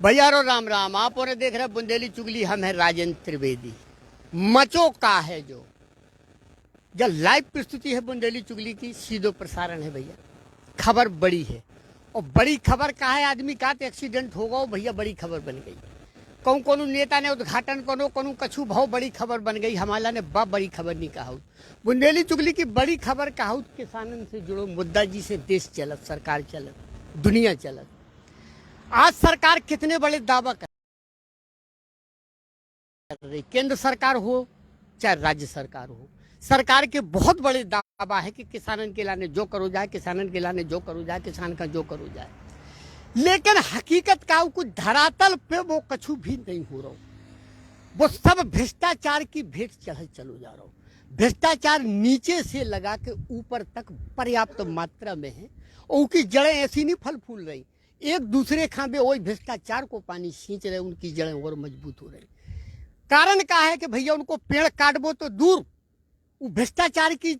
भैया रो राम राम। आप और देख रहे बुंदेली चुगली, हम है राजेंद्र त्रिवेदी। मचो का है जो लाइव प्रस्तुति है बुंदेली चुगली की, सीधो प्रसारण है भैया। खबर बड़ी है और बड़ी खबर का है आदमी का तो एक्सीडेंट होगा भैया, बड़ी खबर बन गई। कोनो नेता ने उद्घाटन कोनो कछु भाव बड़ी खबर बन गई। हमारा ने बाप बड़ी खबर नहीं कहा। बुंदेली चुगली की बड़ी खबर कहा, किसानन से जुड़ो मुद्दा जी से देश चलत, सरकार चलत, दुनिया चलत। आज सरकार कितने बड़े दावा कर रही, केंद्र सरकार हो चाहे राज्य सरकार हो, सरकार के बहुत बड़े दावा है कि किसानन के लाने जो करो जाए, किसानन के लाने जो करो जाए, किसान का जो करो जाए। लेकिन हकीकत का कुछ धरातल पे वो कछु भी नहीं हो रहा। वो सब भ्रष्टाचार की भेंट चलो जा रहा हूँ। भ्रष्टाचार नीचे से लगा के ऊपर तक पर्याप्त मात्रा में है और उनकी जड़ें ऐसी नहीं फल फूल रही, एक दूसरे खांबे वही भ्रष्टाचार को पानी खींच रहे, उनकी जड़ें और मजबूत हो रही। कारण क्या है कि भैया उनको पेड़ काटबो तो दूर, वो भ्रष्टाचार की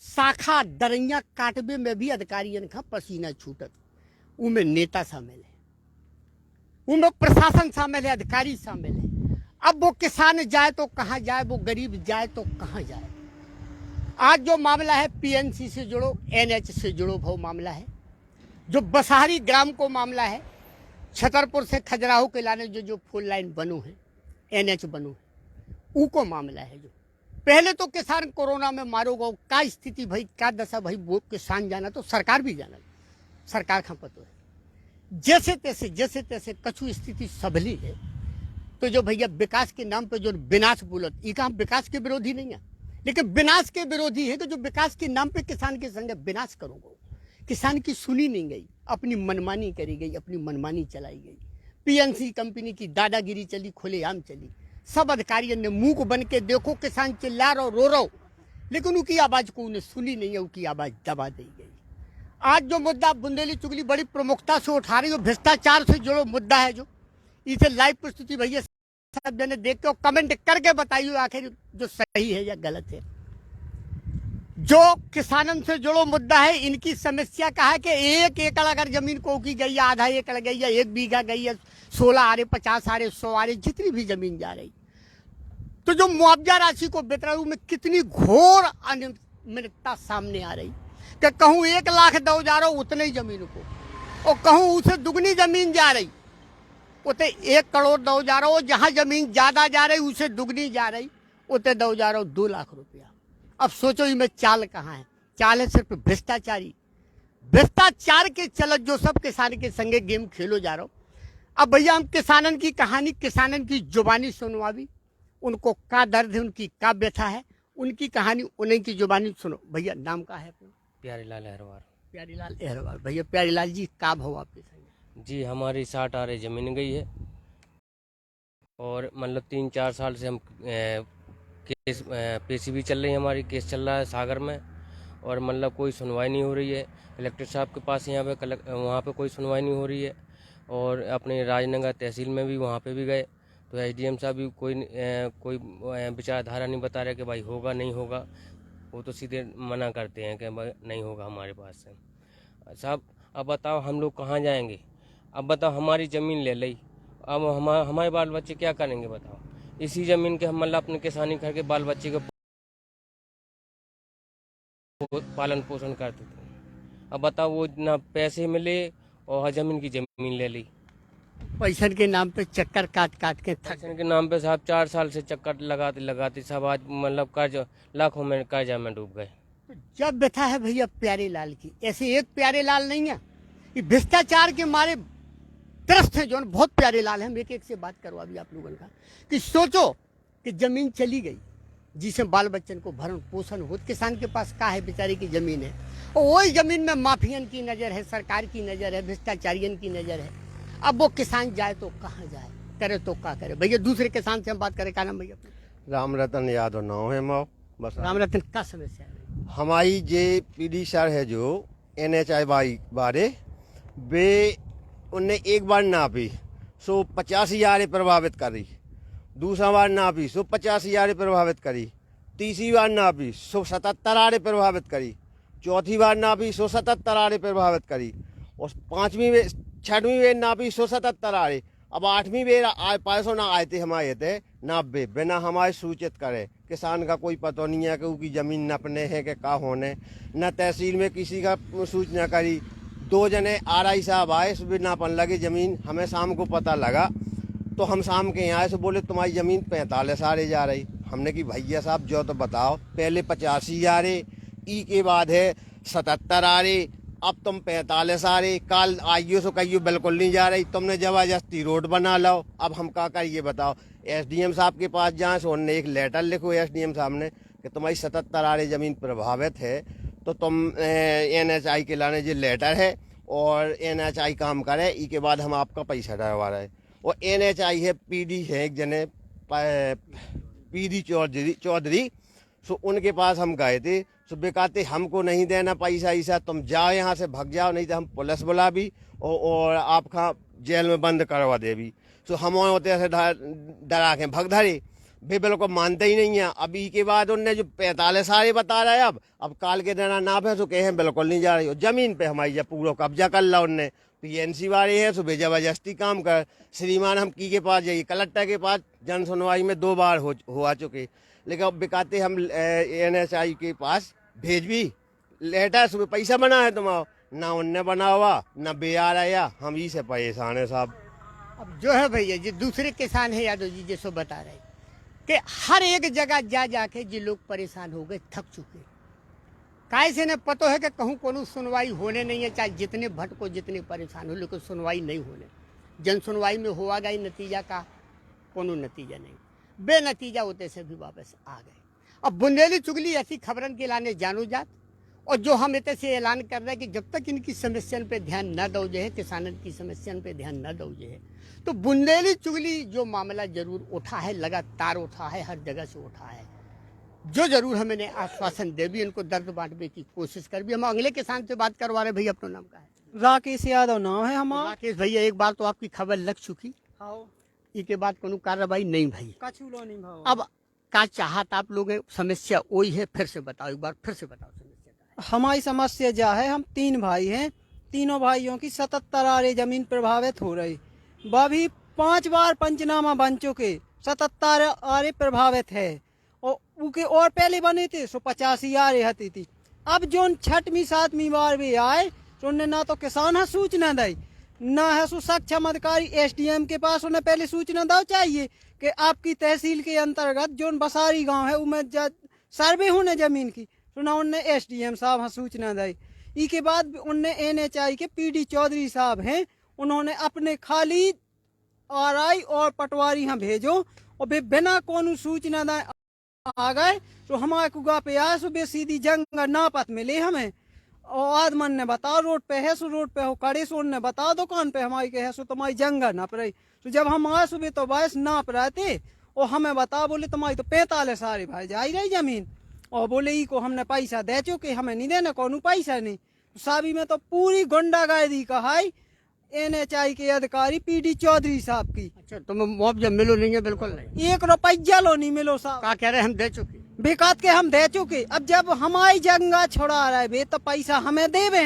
शाखा डरैया काटबे में भी अधिकारियों का पसीना छूटत। उनमें नेता शामिल है, उनमें प्रशासन शामिल है, अधिकारी शामिल है। अब वो किसान जाए तो कहाँ जाए, वो गरीब जाए तो कहाँ जाए। आज जो मामला है पीएनसी से जुड़ो, एनएच से जुड़ो भाव मामला है। जो बसहारी ग्राम को मामला है, छतरपुर से खजुराहो के लाने जो फुल लाइन बनो है, एनएच बनो है, उको मामला है। जो पहले तो किसान कोरोना में मारो गो, का स्थिति भाई, का दशा भाई, वो किसान जाना तो सरकार भी जाना, सरकार का पतो है। जैसे तैसे कछु स्थिति सबली है। तो जो भैया विकास के नाम पे जो विनाश बोलत, ये काम विकास के विरोधी नहीं है, लेकिन विनाश के विरोधी है कि जो विकास के नाम पे किसान के संग विनाश करोगे। किसान की सुनी नहीं गई, अपनी मनमानी करी गई, अपनी मनमानी चलाई गई। पीएनसी कंपनी की दादागिरी चली, खुलेआम चली। सब अधिकारियों ने मुंह को बन के देखो, किसान चिल्ला रहो, रो रहो, लेकिन उनकी आवाज को उन्हें सुनी नहीं है, उनकी आवाज दबा दी गई। आज जो मुद्दा बुंदेली चुगली बड़ी प्रमुखता से उठा रही है, भ्रष्टाचार से जुड़ो मुद्दा है। जो इसे लाइव प्रस्तुति भैया सब जने देख के कमेंट करके बताइए आखिर जो सही है या गलत है। जो किसानन से जुड़ो मुद्दा है, इनकी समस्या का है कि 1 एकड़ अगर जमीन को की गई है, आधा एकड़ गई है, 1 बीघा गई है, 16 आरे, 50 आरे, 100 आरे, जितनी भी जमीन जा रही, तो जो मुआवजा राशि को वितरण में कितनी घोर अनियमितता सामने आ रही कि कहूँ 1 लाख दो जा रहा हूँ उतने ही जमीन को, और कहूँ उसे दुगनी जमीन जा रही, उतने 1 करोड़ दो जा रहा हूँ। जहाँ जमीन ज्यादा जा रही उसे दुगनी जा रही, उतने दो जा रहा हूँ 2 लाख रुपया। अब सोचो इनमें चाल कहाँ है? चाल है सिर्फ भ्रष्टाचारी, भ्रष्टाचार के चलत जो सब किसान के संगे गेम खेलो जा रहा हो। अब भैया हम किसानन की कहानी, किसानन की जुबानी सुनवावी, उनको का दर्द है, उनकी का व्यथा है, उनकी कहानी उन्हीं की जुबानी सुनो। भैया नाम का है? प्यारीलाल अहरवार। प्यारीलाल अहरवार। भैया प्यारीलाल जी का भाव आपके संगे? जी हमारी 60 आरे जमीन गई है और मतलब 3-4 साल से हम केस पेशी भी चल रही है, हमारी केस चल रहा है सागर में, और मतलब कोई सुनवाई नहीं हो रही है। कलेक्टर साहब के पास यहाँ पे वहाँ पे कोई सुनवाई नहीं हो रही है, और अपने राजनगर तहसील में भी वहाँ पे भी गए तो एसडीएम साहब भी कोई विचारधारा नहीं बता रहे कि भाई होगा नहीं होगा। वो तो सीधे मना करते हैं कि भाई नहीं होगा हमारे पास से। साहब अब बताओ हम लोग कहाँ जाएंगे? अब बताओ हमारी ज़मीन ले ली, अब हमारे बाल बच्चे क्या करेंगे बताओ? इसी ज़मीन के हम मतलब अपने किसानी करके बाल बच्चे को पालन पोषण करते थे। अब बताओ वो ना पैसे मिले और ज़मीन की ज़मीन ले ली। पैसे के नाम पे चक्कर काट काट के पैसे के नाम पे साहब 4 साल से चक्कर लगाते सब आज मतलब कर्ज लाखों में कर्जा में डूब गए। जब व्यथा है भैया प्यारेलाल की, ऐसे एक प्यारेलाल नहीं है, ये भ्रष्टाचार के मारे त्रस्त है। जो बहुत प्यारेलाल है, हम एक से बात करवा भी आप लोगों का कि सोचो कि जमीन चली गई जिसे बाल बच्चन को भरण पोषण हो, किसान के पास का है बेचारे की जमीन है, और वही जमीन में माफियन की नजर है, सरकार की नजर है, भ्रष्टाचारियन की नजर है। अब वो किसान जाए तो कहाँ जाए, करे तो क्या करे? भैया दूसरे किसान से हम बात करें, क्या नाम भैया? राम रतन यादव नाम है माओ। बस राम रतन का समस्या है? हमारी जे पीडी सर है जो NHI बारे वे उनने एक बार नापी सो 85,000 प्रभावित करी, दूसरा बार नापी सो 85,000 प्रभावित करी, तीसरी बार नापी सो 77 प्रभावित करी, चौथी बार नापी सो 77 प्रभावित करी, और 5वीं 6वीं नापी सो 77 अब 8वीं बेर पैसों ना आए थे हमारे थे 90 बिना हमारे सूचित करे। किसान का कोई पता नहीं है कि उसकी ज़मीन नपने है कि का होने, न तहसील में किसी का सूचना करी। 2 जने RI साहब आए, सुबह नापन लगे ज़मीन, हमें शाम को पता लगा तो हम शाम के यहाँ आए, से बोले तुम्हारी ज़मीन 45 आरे जा रही। हमने कि भैया साहब जो तो बताओ, पहले 85 आरे, ई के बाद है 77 आरे, अब तुम 45 आरे, कल आइयो सो कहियो बिल्कुल नहीं जा रही, तुमने जबरदस्ती रोड बना लो। अब हम क्या करिए बताओ। SDM साहब के पास जाए सो उन्होंने एक लेटर लिखो SDM साहब ने कि तुम्हारी 77 आरे ज़मीन प्रभावित है तो तुम NHI के लाने जो लेटर है और NHI काम करे, ई के बाद हम आपका पैसा डरवा रहे। और NHI है PD है एक जने PD चौधरी, सो उनके पास हम गए थे। सो बेकाते हमको नहीं देना पैसा ईसा, तुम जाओ यहाँ से भाग जाओ, नहीं तो हम पुलिस बुला भी और आपका जेल में बंद करवा दे भी। सो हम होते से डरा के भग धरे, वे बिल्कुल मानते ही नहीं है। अब ई के बाद उनने जो 45 आरे बता रहा है, अब काल के देना ना है, सो कहे बिल्कुल नहीं जा रही हो। जमीन पे हमारी जब पूरा कब्जा कर ला उनने, PNC वाले हैं सो जबरदस्ती काम कर। श्रीमान हम की के पास जाइए, कलेक्टर के पास जन सुनवाई में 2 बार हो चुके, लेकिन अब बेकाते हम NHI के पास भेज भी लेटर, सुबह पैसा बना है तुम्हारा, ना उनने बना हुआ ना BR आया। हम ही से परेशान है साहब। अब जो है भैया जी दूसरे किसान है यादव जी जैसो बता रहे कि हर एक जगह जा जाके जो लोग परेशान हो गए, थक चुके। काय से ने पतो है कि कहूँ कोनो सुनवाई होने नहीं है, चाहे जितने भटको जितने परेशान हो, लेकिन सुनवाई नहीं होने। जन सुनवाई में हुआ गई नतीजा का कोनो नतीजा नहीं, बेनतीजा होते से भी वापस आ गए। अब बुंदेली चुगली ऐसी खबरन के लाने जानो जात, और जो हम इतने से ऐलान कर रहे हैं कि जब तक इनकी समस्या पे ध्यान न दो है, किसानों की समस्या पे ध्यान न दो है, तो बुंदेली चुगली जो मामला जरूर उठा है, लगातार उठा है, हर जगह से उठा है। जो जरूर हमने आश्वासन दे भी, इनको दर्द बांटने की कोशिश कर भी। हम अगले किसान से बात करवा रहे। भैया अपना नाम क्या है? राकेश यादव नाम है हमारा। राकेश भैया, एक बार तो आपकी खबर लग चुकी, इसके बाद कोनो कार्रवाई नहीं भाई। कछुलो नहीं भाव। अब क्या चाहत आप लोग समस्या वही है, फिर से बताओ, एक बार फिर से बताओ समस्या क्या है। हमारी समस्या जा है, हम 3 भाई हैं, तीनों भाइयों की 77 आरे जमीन प्रभावित हो रही। वह भी 5 बार पंचनामा बन चुके, 77 आरे प्रभावित है, और उनके और पहले बने थे सो 85 आरे हती थी। अब जो 6वीं 7वीं बार भी आए तो उन्हें ना तो किसान है सूचना दी, ना है सो सक्षम अधिकारी SDM के पास उन्हें पहले सूचना दो चाहिए कि आपकी तहसील के अंतर्गत जो बसारी गांव है उनमें सर्वे होने जमीन की, तो ना उनने SDM साहब सूचना दी। इसके बाद उनने NHI के PD चौधरी साहब हैं, उन्होंने अपने खाली RI और पटवारी यहाँ भेजो, और वे बिना कोनो सूचना दे आ गए। तो हमारे कुआ पे आए सो बे सीधी जंग ना पत मिले हमें, और आदमन ने बताओ रोड पे है सो रोड पे हो खड़े सो, उनने बताओ दुकान पे हमारी के है सो तुम्हारी जंगा नाप रही। तो जब हम आए सुबह तो 22 नाप रहे थे, और हमें बताओ बोले तुम्हारी तो 45 आरे भाई जा रही जमीन, और बोले ई को हमने पैसा दे चुके, हमें नहीं देना कोनो पैसा नहीं। साबी में तो पूरी गुंडागर्दी कहाई NHI के अधिकारी PD चौधरी साहब की। अच्छा, तुम्हें मुआवजा मिलो नहीं है? बिल्कुल नहीं, 1 रुपया लो नहीं मिलो साहब। क्या कह रहे हम दे चुके, बेकात के हम दे चुके। अब जब हमारी जंगा छोड़ा रहे बे तो पैसा हमें देवे,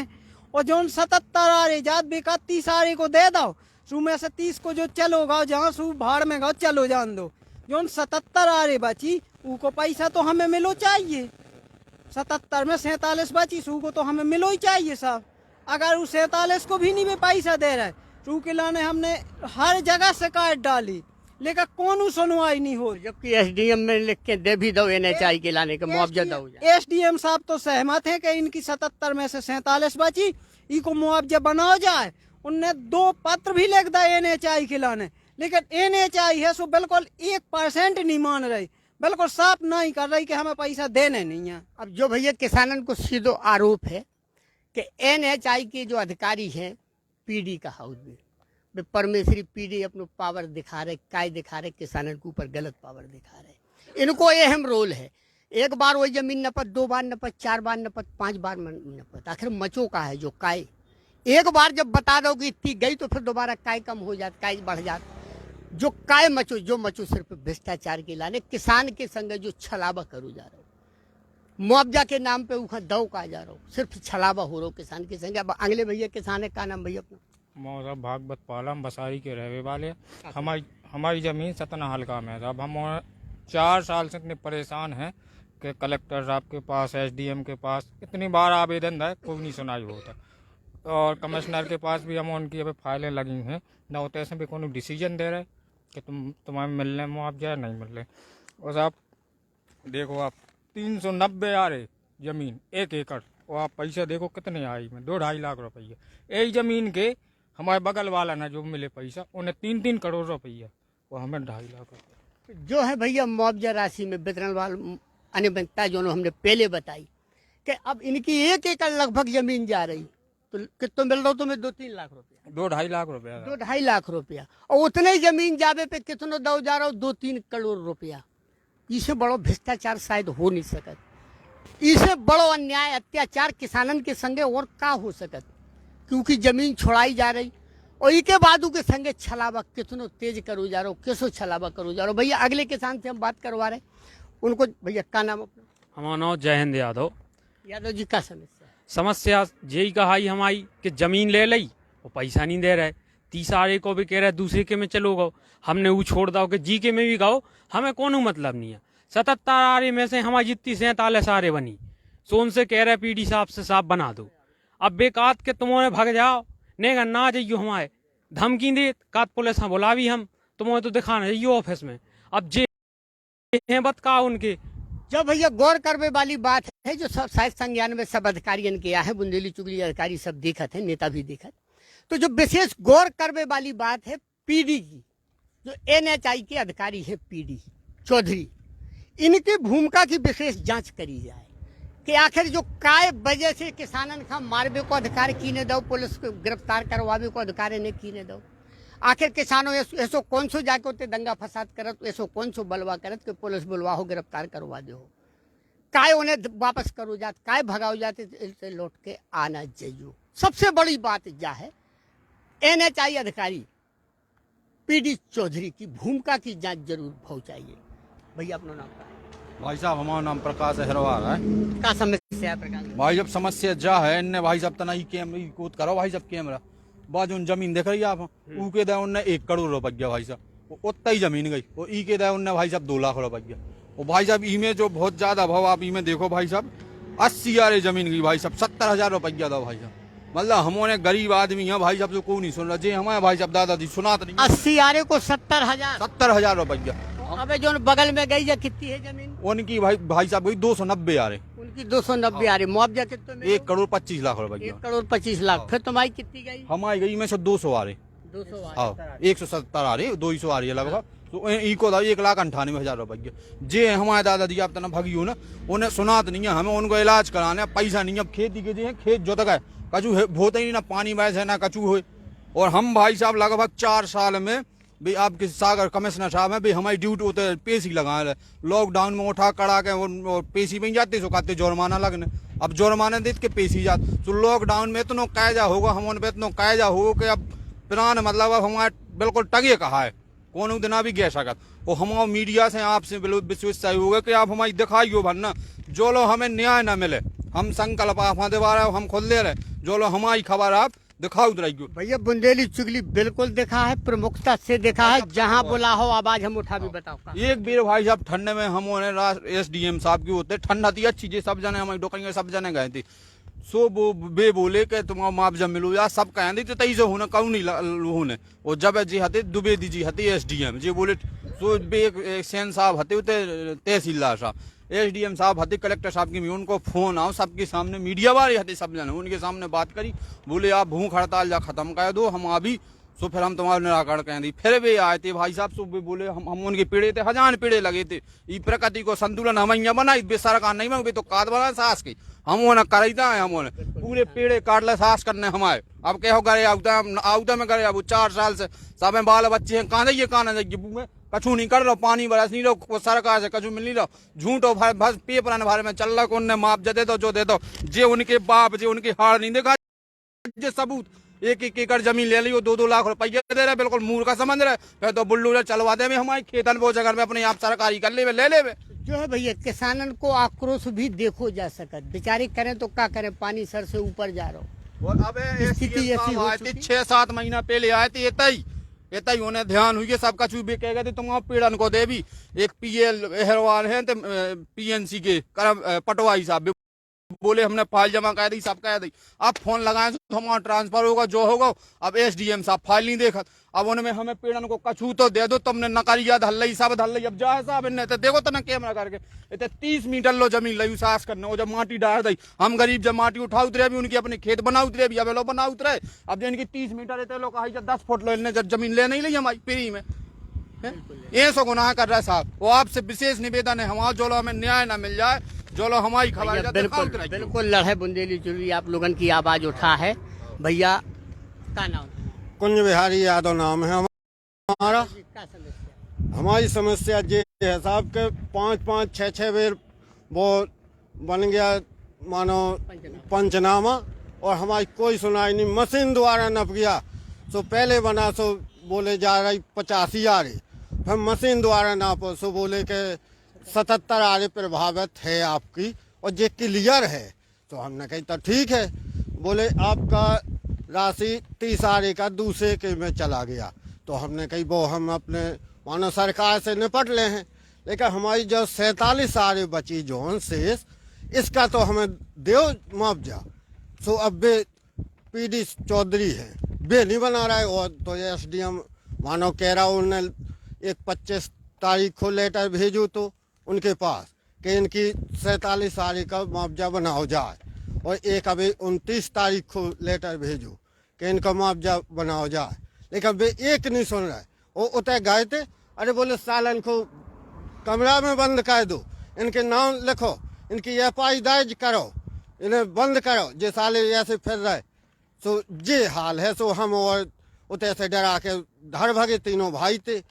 और जो 77 आरे जात बेकात 30 आरे को दे दो, सू में से 30 को जो चलो गाओ जहाँ सू भाड़ में गाओ चलो जान दो। जो 77 आरे बची उनको पैसा तो हमें मिलो चाहिए। 77 में 47 बची, सू को तो हमें मिलो ही चाहिए साहब। अगर उस 47 को भी नहीं में पैसा दे रहा है, सू के लाने हमने हर जगह शिकायत डाली, लेकिन कौन सुनवाई नहीं हो। जबकि SDM में लिख के दे भी दो NHI के लाने का मुआवजा दो। SDM साहब तो सहमत है कि इनकी 77 में से 47 बची, इनको मुआवजा बनाओ जाए। उनने 2 पत्र भी लिख दिया NHI के लाने, लेकिन NHI है सो बिल्कुल 1% नहीं मान रही, बिल्कुल साफ नहीं कर रही कि हमें पैसा देने नहीं है। अब जो भैया किसानन को सीधो आरोप है कि NHI के जो अधिकारी हैं PD का हाउस में वे परमेश्वरी PD अपनो पावर दिखा रहे, काय दिखा रहे, किसानन के ऊपर गलत पावर दिखा रहे। इनको अहम रोल है, एक बार वही जमीन नपत, 2 बार नपत, 4 बार नपत, 5 बार नपत, आखिर मचो का है जो काय। एक बार जब बता दो कि इतनी गई तो फिर दोबारा काय कम हो जात, काय बढ़ जात। जो काय मचो जो मचो सिर्फ भ्रष्टाचार के लाने, किसान के संग जो छलावा करो जा रहे हो, मुआवजा के नाम पे उखा दो का जा रहा हो, सिर्फ छलावा हो रहा हो किसान के संग। अब अगले भैया किसान है, का नाम भैया अपना? मौसम भागवत पालम बसारी के रहने वाले हैं। हमारी ज़मीन सतना हल्का में है। अब हम 4 साल से इतने परेशान हैं कि कलेक्टर साहब के पास, SDM के पास इतनी बार आवेदन है, कोई नहीं सुनाई होता। और कमिश्नर के पास भी हम उनकी अभी फाइलें लगी हैं, ना होते ऐसे भी कोई डिसीजन दे रहे कि तुम्हें मिलने मुआवजा है, नहीं मिल रहे। और साहब देखो, आप 390 आ रहे ज़मीन 1 एकड़, और आप पैसे देखो कितने आई में 2-2.5 लाख रुपये। यही ज़मीन के हमारे बगल वाला ना जो मिले पैसा, उन्हें 3-3 करोड़ रुपया, वो हमें 2.5 लाख रुपये। जो है भैया मुआवजा राशि में वितरण वाली अनियमितता जो हमने पहले बताई कि अब इनकी 1 एकड़ लगभग जमीन जा रही, तो कितना मिल रहा हो तुम्हें? 2-3 लाख रुपया, 2-2.5 लाख रुपया, 2-2.5 लाख रुपया। और उतने ही जमीन जावे पे कितना दो जा रहा हो? 2-3 करोड़ रुपया। इससे बड़ो भ्रष्टाचार शायद हो नहीं सकत, इससे बड़ो अन्याय अत्याचार किसानन के संगे और का हो सकत, क्योंकि जमीन छोड़ाई जा रही और इसके बाद के संगे छलावा कितनो तेज करो जा रहा हो, कैसो छलावा करो जा रहा हो। भैया अगले किसान से हम बात करवा रहे उनको। भैया का नाम अपना? हमारा नाम जय हिंद यादव। यादव जी का समस्या? समस्या यही कहाई हमारी कि जमीन ले ली और पैसा नहीं दे रहे। 30 आरे को भी कह रहे दूसरे के में चलो गो, हमने वो छोड़ दो कि जी के में भी गाओ, हमें कोनो मतलब नहीं है। 77 आरे में से हमारी जितनी 47 आरे बनी, सो उनसे कह रहे PD साहब से साफ बना दो। अब बेकात के तुम्हें भग जाओ, नहीं ना जाइयो, हमारे धमकी दे कात पुलिस हाँ बुलावी, हम तुम्हें तो दिखाना जाइयो ऑफिस में। अब जे बत का उनके जब भैया गौर करने वाली बात है, जो सब शायद संज्ञान में सब अधिकारियों किया है, बुंदेली चुगली अधिकारी सब देखत है, नेता भी देखत, तो जो विशेष गौर करने वाली बात है PD की, जो NHI के अधिकारी है PD चौधरी, इनकी भूमिका की विशेष जांच करी जाए कि आखिर जो काय वजह से किसानन का मारबे को अधिकार कीने दो, पुलिस को गिरफ्तार करवावे को अधिकार इन्हें कीने दो। आखिर किसानों ऐसो कौन सो जाके होते दंगा फसाद करत, ऐसो कौन सो बलवा करत कि पुलिस बुलवा हो, गिरफ्तार करवा दे हो, काय उन्हें वापस करो जात, काय भगाओ जाते से लौट के आना चाहिए। सबसे बड़ी बात जा है NHI अधिकारी PD चौधरी की भूमिका की जांच जरूर हो चाहिए। भैया अपना नाम क्या है? भाई साहब हमारा नाम प्रकाश अहरवार है। का समस्या है प्रकाश भाई जब समस्या जा है इनने भाई साहब तना कूद करो भाई साहब कैमरा बाजू जमीन देख रही आप, ऊ के दे उनने 1 करोड़ रुपया भाई साहब, उतना ही जमीन गई। वो ई के दे उनने भाई साहब 2 लाख रुपया। और भाई साहब ई में जो बहुत ज्यादा भाव, आप ई में देखो भाई साहब 80 आरे जमीन गई भाई साहब, 70,000 रुपया दो भाई साहब। मतलब हमने गरीब आदमी है भाई साहब, जो कोई नहीं सुन रहा, जे हमारे भाई साहब दादाजी सुना तो नहीं। 80 आरे को 70,000, 70,000 रुपया। अबे जो बगल में गई या कितनी है जमीन? उनकी भाई साहब गई 290 आरे। उनकी 290 आ रही, मुआवजा कितना? 1 करोड़ 25 लाख रुपया। 1 करोड़ 25 लाख। फिर तुम्हारी कितनी गई? हमारी गई में से 200 आ रहे, 200 आ हाँ 170 आ रही, 200 आ रही है लगभग। तो इको 1,98,000 रुपया। जे हमारे दादाजी आप तना भगी हो ना, उन्हें सुनात नहीं है, हमें उनको इलाज कराने पैसा नहीं। अब खेती के जो है खेत जोत गए, कचू होते ही ना, पानी बहस है ना कचू हो। और हम भाई साहब लगभग 4 साल में भाई आपके सागर कमिश्नर साहब है भाई, हमारी ड्यूटी होते पेशी लगा रहे, लॉकडाउन में उठा कड़ा के वो पेशी में जाते सो कहते जुर्माना लगने। अब जुर्माना देते के पेशी जाते, तो लॉकडाउन में इतना कायजा होगा, हम उन पर इतना कायजा हो कि अब पुरान मतलब अब हमारे बिल्कुल टगे कहा है, कौन दिन भी गह सकत। और हम मीडिया से आपसे विश्वास चाहिए होगा कि आप हमारी दिखाइयो भरना, जो लोग हमें न्याय न मिले, हम संकल्प आप दबा रहे हम खुद ले रहे, जो लोग हमारी खबर आप दिखाओ रहियो। भैया बुंदेली चुगली बिल्कुल देखा है, प्रमुखता से देखा है, जहाँ बुला हो आवाज हम उठा भी बताओ। एक बेर भाई साहब ठंडे में हम SDM साहब की होते, ठंडा थी अच्छी जी, सब जने हमारी डोकरी सब जने गए थे। सो वो बे बोले कि तुम्हारा मुआवजा मिलो या सब कहें थे, तई से होने कहूँ नहीं होने। और जब जी हते द्विवेदी जी हते SDM जी बोले, सो बे सेन साहब हते तहसीलदार साहब, SDM साहब हते कलेक्टर साहब की, उनको फोन आओ सबके सामने, मीडिया वाले हते सब जने, उनके सामने बात करी, बोले आप भूख हड़ताल जा खत्म कर दो, हम अभी सो फिर हम तुम्हारा निराकरण करें दी। फिर वे आए थे भाई साहब, सो वे बोले हम उनके पेड़े थे, 1000 पेड़े लगे थे। ये प्रकृति को संतुलन हम यहाँ बनाई, बे सरकार नहीं मांगे तो काट बना सास की, हम वो न करता है, हम पूरे पेड़े काट ले सास करने हमारे। अब कहो करे आउता में करे, अब 4 साल से सब बाल बच्चे हैं, कहाँ जाइए कहाँ जाइए, कछू नहीं कर रहा, पानी बरस नहीं रहो, सरकार से कछू मिल नहीं रहा, झूठो बस पेपर बारे में चल रहा, उनने मुआवजा दे दो जो दे दो, जे उनके बाप जे उनकी हार नहीं देखा, जे सबूत 1-1 एकड़ जमीन ले ली, 2-2 लाख रुपया दे रहे, बिल्कुल मूर्ख का समझ रहे। फिर तो बुल्लू चलवा दे हमारे खेतन वो जगह में अपने आप सरकारी कर ले ले जो है भैया किसानन को आक्रोश भी देखो जा सकत, बेचारे करें तो क्या करें, पानी सर से ऊपर जा रहा हो, और अब स्थिति ऐसी हो आए थे चुकी। 6-7 महीना पहले आए थे इतना ही उन्हें ध्यान हुई सब कछु भी कह गए थे तुम पीड़न को दे भी एक पीएल हेरवार है पीएनसी के करम पटवाई साहब बोले हमने फाइल जमा कर दी सब कह दी। अब फोन लगाए तो हमारा ट्रांसफर होगा जो होगा। अब एसडीएम साहब फाइल नहीं देखा। अब उनमें हमें पीड़न को कछू तो दे दो तुमने नकरिया धल सब धल अब जाए साहब इन्हें तो देखो तो ना कैमरा करके इतने 30 मीटर लो जमीन लई सास करने वो जब माटी डाल दी हम गरीब जब माटी उठा उतरे भी उनकी अपने खेत बना उतरे भी अब लो बना उतरे। अब जो इनकी 30 मीटर इतने लोग 10 फुट लो इन्हें जब जमीन ले नहीं ली हमारी फ्री में ये सो गुनाह कर रहा है साहब। वो आपसे विशेष निवेदन है हमारा जो लो हमें न्याय ना मिल जाए जो लो हमारी खबर बिल्कुल बिल्कुल लड़े बुंदेली चुरी आप लोगन की आवाज उठा है। भैया का नाम? कुंज बिहारी यादव नाम है हमारा। क्या समस्या? हमारी समस्या ये है साहब के 5-5, 6-6 बेर वो बन गया मानो पंचनामा और हमारी कोई सुनाई नहीं। मशीन द्वारा नप गया सो पहले बना सो बोले जा रही 85 आ रही फिर मशीन द्वारा नापो सो बोले के 77 आ रही प्रभावित है आपकी और ये क्लियर है। तो हमने कही तो ठीक है। बोले आपका राशि 30 आ रही का दूसरे के में चला गया। तो हमने कही वो हम अपने मानो सरकार से निपट ले हैं लेकिन हमारी जो 47 आ रही बची जोन शेष इसका तो हमें दो मुआवजा। सो अब वे पीडी चौधरी है वे नहीं बना रहा है और तो एसडीएम मानो कह रहा उन्हें एक 25 तारीख को लेटर भेजो तो उनके पास कि इनकी 47 आ रही का मुआवजा बनाओ जाए और एक अभी 29 तारीख को लेटर भेजो कि इनका मुआवजा बनाओ जाए। लेकिन वे एक नहीं सुन रहे। वो उतर गए थे अरे बोले सालन को कमरा में बंद कर दो इनके नाम लिखो इनकी एफआई दर्ज करो इन्हें बंद करो जे साले ऐसे फिर रहे। सो ये हाल है। सो हम और उतर से डरा के घर भगे तीनों भाई थे।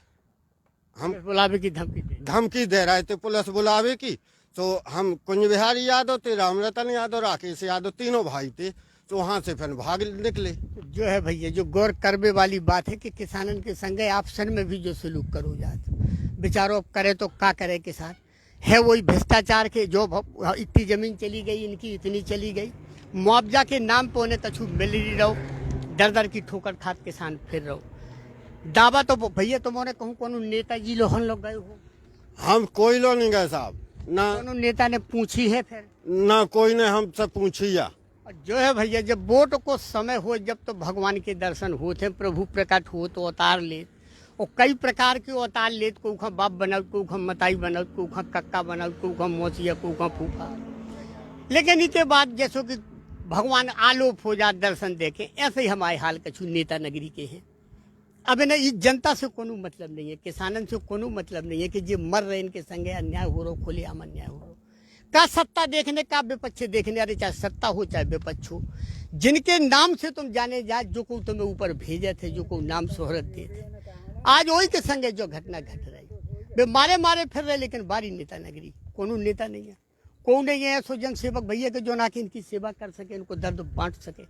हम बुलावे की धमकी दे रहे थे पुलिस बुलावे की। तो हम कुंज बिहारी यादव थे रामरतन यादव राकेश यादव तीनों भाई थे। तो वहाँ से फिर भाग निकले। जो है भैया जो गौर करने वाली बात है कि किसानन के संगे आपसन में भी जो सलूक करो जात बेचारों अब करे तो क्या करे किसान है वही भ्रष्टाचार के जो इतनी जमीन चली गई इनकी इतनी चली गई मुआवजा के नाम पे उन्हें कछु मिल नहीं रहो दर दर की ठोकर खात किसान फिर रहो। दावा तो भैया तुमने कहूँ कौन नेताजी लोहन लोग गए हो? हम कोई लोग नहीं गए साहब ना कौन नेता ने पूछी है फिर ना कोई ने हमसे पूछिया। जो है भैया जब वोट को समय हो जब तो भगवान के दर्शन होते प्रभु प्रकट हो तो अवतार ले और कई प्रकार के अवतार लेत को उखा बाप बनाओ को उखा मताई बनाओ को उखा कक्का बनाओ को उखा मोचिया को उखा फूफा। लेकिन इसके बाद जैसो कि भगवान आलोप हो जाए दर्शन देखे ऐसे ही हमारे हाल कछु नेता नगरी के हैं। अब ना इस जनता से कोनो मतलब नहीं है किसानन से कोनो मतलब नहीं है कि जो मर रहे इनके संगे अन्याय हो रहा खुले आम अन्याय हो रहा का सत्ता देखने का विपक्ष देखने अरे चाहे सत्ता हो चाहे विपक्ष हो जिनके नाम से तुम जाने जाए जो को तुम्हें ऊपर भेजे थे जो को नाम शोहरत दे थे आज वही के संगे जो घटना घट रही वे मारे मारे फिर रहे लेकिन बारी नेता नगरी कोनो नेता नहीं है कौन नहीं है सो जन सेवक भैया के जो ना कि इनकी सेवा कर सके इनको दर्द बांट सके।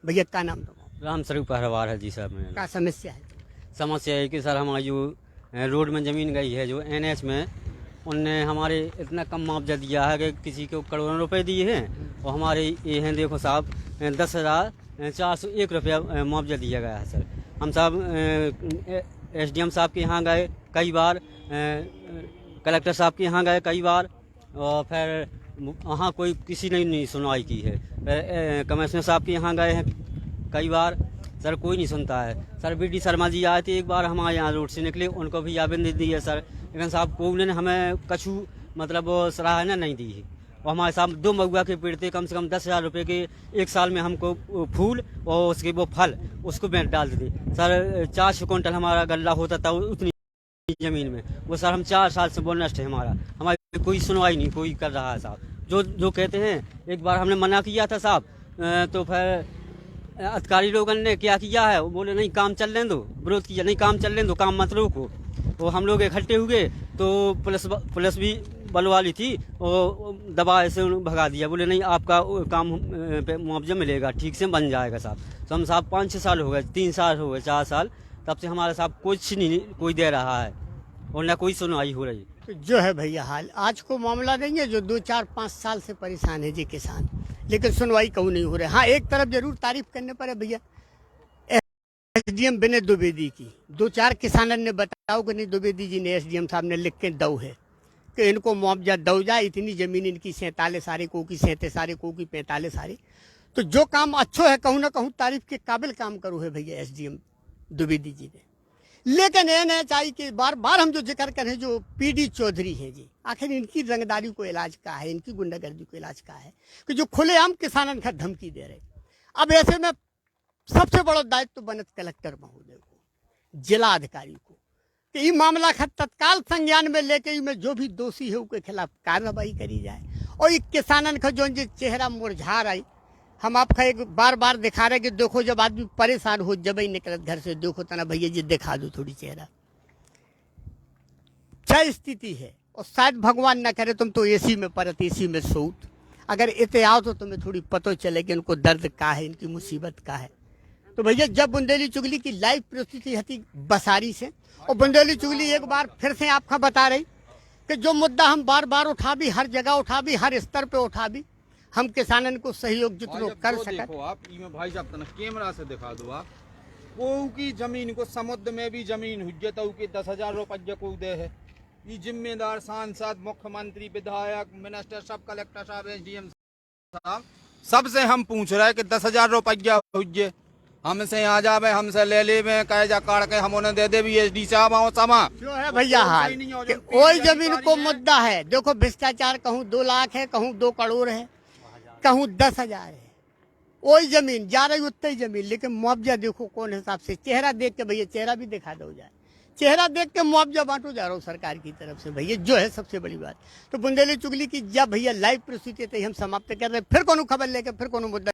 भैया का नाम तो राम स्वरूप पहरवार है जी सर। मेरा क्या समस्या है? समस्या है कि सर हमारी जो रोड में ज़मीन गई है जो एनएच में उनने हमारे इतना कम मुआवजा दिया है कि किसी को करोड़ों रुपए दिए हैं और हमारे ये हैं देखो साहब 10,401 रुपया मुआवजा दिया गया है सर। हम साहब एसडीएम साहब के यहाँ गए कई बार कलेक्टर साहब के यहाँ गए कई बार और फिर वहाँ कोई किसी ने नहीं सुनवाई की है। फिर कमिश्नर साहब के यहाँ गए हैं कई बार सर कोई नहीं सुनता है। सर बीडी शर्मा जी आए थे एक बार हमारे यहाँ रोड से निकले उनको भी आवेदन दी है सर लेकिन साहब को उन्होंने हमें कछु मतलब सराहना नहीं दी है। और हमारे साहब 2 महुआ के पेड़ थे कम से कम 10,000 रुपये के एक साल में हमको फूल और उसके वो फल उसको मैं डाल देते सर। 400 क्विंटल हमारा गल्ला होता था उतनी ज़मीन में वो सर हम 4 साल से वो नष्ट है हमारी कोई सुनवाई नहीं कोई कर रहा है साहब। जो कहते हैं एक बार हमने मना किया था साहब तो फिर अधिकारी लोगों ने क्या किया है वो बोले नहीं काम चल लें दो विरोध किया नहीं काम चल लें दो काम मत रोको। तो हम लोग इकट्ठे हुए तो पुलिस भी बलवाली थी और दबा ऐसे भगा दिया बोले नहीं आपका काम पे मुआवजा मिलेगा ठीक से बन जाएगा साहब। तो हम साहब 5-6 साल हो गए 3 साल हो गए 4 साल तब से हमारे साहब कुछ नहीं कोई दे रहा है और ना कोई सुनवाई हो रही। तो जो है भैया हाल आज को मामला नहीं है जो 2-4-5 साल से परेशान है जी किसान लेकिन सुनवाई कहूँ नहीं हो रही। हाँ, एक तरफ जरूर तारीफ करने पर है भैया एसडीएम विनय द्विवेदी की। 2-4 किसानन ने बताओ कि नहीं द्विवेदी जी ने एसडीएम साहब ने लिख के दऊ है कि इनको मुआवजा दऊ जाए, इतनी जमीन इनकी 47 आरे को की 37 आरे को की 45 आरे। तो जो काम अच्छो है कहूँ ना कहूँ तारीफ के काबिल काम करो है भैया एसडीएम द्विवेदी जी ने। लेकिन एनएचआई के बार बार हम जो जिक्र करें जो पीडी चौधरी है जी, आखिर इनकी रंगदारी को इलाज का है, इनकी गुंडागर्दी को इलाज का है कि जो खुलेआम किसानन का धमकी दे रहे। अब ऐसे में सबसे बड़ा दायित्व बनत कलेक्टर महोदय को, जिला अधिकारी को कि ये मामला का तत्काल संज्ञान में लेके में जो भी दोषी है उसके खिलाफ कार्रवाई करी जाए। और ये किसानन का जो चेहरा मुरझा रहा है, हम आपका एक बार बार दिखा रहे कि देखो जब आदमी परेशान हो जब ही निकलत घर से देखो तना भैया जी दिखा दो थोड़ी चेहरा क्या स्थिति है। और शायद भगवान न करे तुम तो एसी में परत एसी में सोत, अगर इतने आओ तो तुम्हें थोड़ी पता चले कि इनको दर्द का है, इनकी मुसीबत का है। तो भैया जब बुंदेली चुगली की लाइव प्रस्तुति थी बसारी से, और बुंदेली चुगली एक बार फिर से आपका बता रही कि जो मुद्दा हम बार बार उठा भी, हर जगह उठा भी, हर स्तर पे उठा भी, हम किसानन को सहयोग जितना कर सकें। देखो आप इमे भाई साहब तना कैमरा से दिखा दो आप वो की जमीन को समुद्र में भी जमीन हुज्जत के 10,000 रुपये को दे है। ये जिम्मेदार सांसद, मुख्यमंत्री, विधायक, मिनिस्टर, सब कलेक्टर साहब, एसडीएम साहब सबसे हम पूछ रहे हैं कि 10,000 रुपया हुज्जे हमसे आ जावे, हमसे ले ले में कहे जा काट के हम उन्हें दे दे भी एसडी साहब आओ समा जो है भैया हाल कि वही जमीन को मुद्दा है। देखो भ्रष्टाचार कहूँ 2 लाख है, कहूँ 2 करोड़ है, कहूँ 10,000 है, वही जमीन जा रही उतनी ही जमीन। लेकिन मुआवजा देखो कौन हिसाब से, चेहरा देख के भैया चेहरा भी दिखा दो जाए, चेहरा देख के मुआवजा बांटो जा रहा हूँ सरकार की तरफ से भैया, जो है सबसे बड़ी बात। तो बुंदेली चुगली की जब भैया लाइव प्रस्तुति हम समाप्त कर रहे, फिर कोनो खबर लेके फिर कोनो मुद्दा